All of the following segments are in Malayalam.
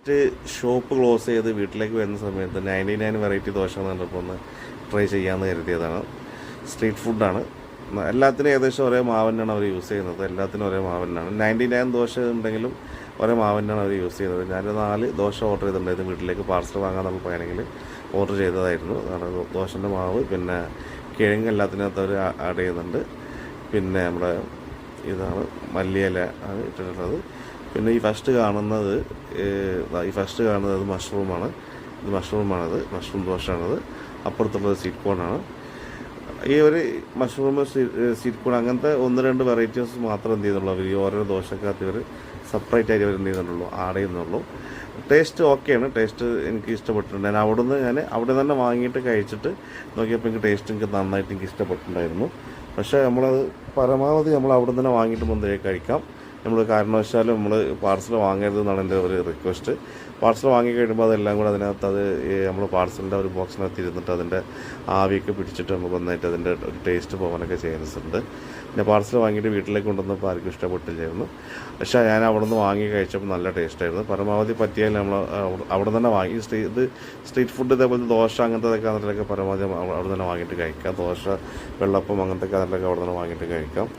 ജസ്റ്റ് ഷോപ്പ് ക്ലോസ് ചെയ്ത് വീട്ടിലേക്ക് വരുന്ന സമയത്ത് 99 വെറൈറ്റി ദോശ എന്ന് പറഞ്ഞപ്പോൾ ഒന്ന് ട്രൈ ചെയ്യാമെന്ന് കരുതിയതാണ്. സ്ട്രീറ്റ് ഫുഡാണ്. എല്ലാത്തിനും ഏകദേശം ഒരേ മാവനാണ് അവർ യൂസ് ചെയ്യുന്നത്. എല്ലാത്തിനും ഒരേ മാവനാണ്. 99 ദോശ ഉണ്ടെങ്കിലും ഒരേ മാവനാണ് അവർ യൂസ് ചെയ്യുന്നത്. ഞാൻ 4 ദോശ ഓർഡർ ചെയ്തിട്ടുണ്ടായിരുന്നു. വീട്ടിലേക്ക് പാർസൽ വാങ്ങാമെന്നുള്ള പ്ലാനിങ്ങിൽ ഓർഡർ ചെയ്തതായിരുന്നു. കാരണം ദോശൻ്റെ മാവ് പിന്നെ കിഴങ്ങ് എല്ലാത്തിനകത്ത് അവർ ആഡ് ചെയ്യുന്നുണ്ട്. പിന്നെ നമ്മുടെ ഇതാണ് മല്ലിയില ആണ് ഇട്ടിട്ടുള്ളത്. പിന്നെ ഈ ഫസ്റ്റ് കാണുന്നത് മഷ്റൂമാണ്. ഇത് മഷ്റൂം ദോശയാണത്. അപ്പുറത്തുള്ളത് സ്വീറ്റ് കോണാണ്. ഈ ഒരു മഷ്റൂം സ്വീറ്റ് കോൺ അങ്ങനത്തെ 1-2 വെറൈറ്റീസ് മാത്രം എന്ത് ചെയ്യുന്നുള്ളൂ. അവർ ഈ ഓരോ ദോശക്കകത്ത് ഇവർ സെപ്പറേറ്റ് ആയിട്ട് അവർ എന്ത് ചെയ്യുന്നുള്ളൂ, ആഡ് ചെയ്യുന്നുള്ളൂ. ടേസ്റ്റ് ഓക്കെയാണ്. ടേസ്റ്റ് എനിക്ക് ഇഷ്ടപ്പെട്ടിട്ടുണ്ട്. ഞാൻ അവിടെ തന്നെ വാങ്ങിയിട്ട് കഴിച്ചിട്ട് നോക്കിയപ്പോൾ എനിക്ക് നന്നായിട്ട് ഇഷ്ടപ്പെട്ടിട്ടുണ്ടായിരുന്നു. പക്ഷേ നമ്മളത് പരമാവധി നമ്മൾ അവിടെ തന്നെ വാങ്ങിയിട്ട് മുന്നേ കഴിക്കാം. നമ്മൾ കാരണവശാലും നമ്മൾ പാർസൽ വാങ്ങരുതെന്നാണ് എൻ്റെ ഒരു റിക്വസ്റ്റ്. പാർസൽ വാങ്ങി കഴിയുമ്പോൾ അതെല്ലാം കൂടെ അതിനകത്ത് നമ്മൾ പാർസലിൻ്റെ ഒരു ബോക്സിനകത്ത് ഇരുന്നിട്ട് അതിൻ്റെ ആവിയൊക്കെ പിടിച്ചിട്ട് നമുക്ക് നന്നായിട്ട് അതിൻ്റെ ഒരു ടേസ്റ്റ് പോകാനൊക്കെ ചാൻസ് ഉണ്ട്. പിന്നെ പാർസൽ വാങ്ങിയിട്ട് വീട്ടിലേക്ക് കൊണ്ടുവന്നപ്പോൾ ആർക്കും ഇഷ്ടപ്പെട്ടില്ലായിരുന്നു. പക്ഷേ ഞാൻ അവിടെ നിന്ന് വാങ്ങി കഴിച്ചപ്പോൾ നല്ല ടേസ്റ്റായിരുന്നു. പരമാവധി പറ്റിയാൽ നമ്മൾ അവിടെ തന്നെ വാങ്ങി ഇത് സ്ട്രീറ്റ് ഫുഡ് ഇതേപോലെ ദോശ അങ്ങനത്തെ അതിലൊക്കെ പരമാവധി അവിടെ തന്നെ വാങ്ങിയിട്ട് കഴിക്കാം. ദോശ, വെള്ളപ്പം അങ്ങനത്തെ അതിലൊക്കെ അവിടെ തന്നെ വാങ്ങിയിട്ട് കഴിക്കാം.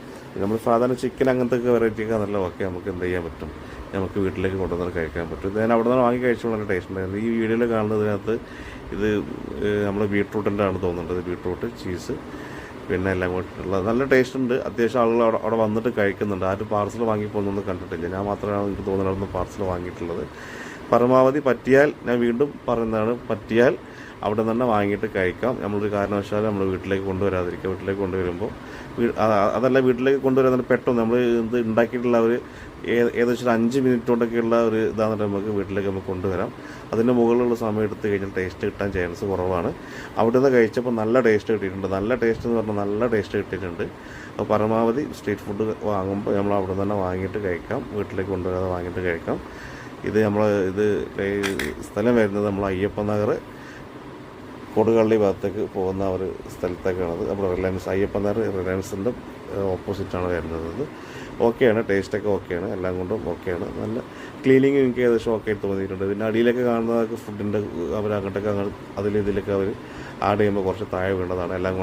നമ്മൾ സാധാരണ ചിക്കൻ അങ്ങനത്തെ വെറൈറ്റിയൊക്കെ നല്ല ഒക്കെ നമുക്ക് എന്ത് ചെയ്യാൻ പറ്റും, നമുക്ക് വീട്ടിലേക്ക് കൊണ്ടുവന്ന് കഴിക്കാൻ പറ്റും. ഇത് ഞാൻ അവിടെ നിന്ന് വാങ്ങി കഴിച്ചുള്ള നല്ല ടേസ്റ്റ് ഉണ്ടായിരുന്നു. ഈ വീഡിയോയിൽ കാണുന്നതിനകത്ത് ഇത് നമ്മൾ ബീട്രൂട്ടിൻ്റെ ആണ് തോന്നുന്നുണ്ട്. ബീട്രൂട്ട്, ചീസ് പിന്നെ എല്ലാം കൂട്ടിട്ടുള്ള നല്ല ടേസ്റ്റ് ഉണ്ട്. അത്യാവശ്യം ആളുകൾ അവിടെ വന്നിട്ട് കഴിക്കുന്നുണ്ട്. ആരും പാർസൽ വാങ്ങി പോകുന്നൊന്നും കണ്ടിട്ടില്ല. ഞാൻ മാത്രമാണ് എനിക്ക് തോന്നുന്നത് അവിടെ നിന്ന് പാർസൽ വാങ്ങിയിട്ടുള്ളത്. പരമാവധി പറ്റിയാൽ ഞാൻ വീണ്ടും പറയുന്നതാണ്, പറ്റിയാൽ അവിടെ തന്നെ വാങ്ങിയിട്ട് കഴിക്കാം. നമ്മളൊരു കാരണവശാലും നമ്മൾ വീട്ടിലേക്ക് കൊണ്ടുവരാതിരിക്കുക. വീട്ടിലേക്ക് കൊണ്ടുവരുമ്പോൾ അതല്ല, വീട്ടിലേക്ക് കൊണ്ടുവരാൻ പെട്ടെന്ന് നമ്മൾ ഇത് ഉണ്ടാക്കിയിട്ടുള്ള ഒരു ഏകദേശം 5 മിനിറ്റ് കൊണ്ടൊക്കെയുള്ള ഒരു ഇതാണ് നമുക്ക് വീട്ടിലേക്ക് നമുക്ക് കൊണ്ടുവരാം. അതിൻ്റെ മുകളിലുള്ള സമയം എടുത്ത് കഴിഞ്ഞാൽ ടേസ്റ്റ് കിട്ടാൻ ചാൻസ് കുറവാണ്. അവിടെ നിന്ന് കഴിച്ചപ്പോൾ നല്ല ടേസ്റ്റ് കിട്ടിയിട്ടുണ്ട്. നല്ല ടേസ്റ്റ് എന്ന് പറഞ്ഞാൽ നല്ല ടേസ്റ്റ് കിട്ടിയിട്ടുണ്ട്. അപ്പോൾ പരമാവധി സ്ട്രീറ്റ് ഫുഡ് വാങ്ങുമ്പോൾ നമ്മൾ അവിടെ തന്നെ വാങ്ങിയിട്ട് കഴിക്കാം. വീട്ടിലേക്ക് കൊണ്ടുവരാതെ വാങ്ങിയിട്ട് കഴിക്കാം. ഇത് സ്ഥലം വരുന്നത് നമ്മൾ അയ്യപ്പ നഗർ കൊടുകള്ളി ഭാഗത്തേക്ക് പോകുന്ന ഒരു സ്ഥലത്തേക്കാണത്. നമ്മുടെ അയ്യപ്പ നഗർ റിലയൻസിൻ്റെ ഓപ്പോസിറ്റാണ് വരുന്നത്. ഓക്കെയാണ്, ടേസ്റ്റൊക്കെ ഓക്കെയാണ്, എല്ലാം കൊണ്ടും ഓക്കെയാണ്. നല്ല ക്ലീനിങ് എനിക്ക് ഏകദേശം ഓക്കെ തോന്നിയിട്ടുണ്ട്. പിന്നെ അടിയിലൊക്കെ കാണുന്നതൊക്കെ ഫുഡിൻ്റെ അവർ അങ്ങോട്ടൊക്കെ ഇതിലൊക്കെ അവർ ആഡ് ചെയ്യുമ്പോൾ കുറച്ച് താഴെ വീണതാണ് എല്ലാം.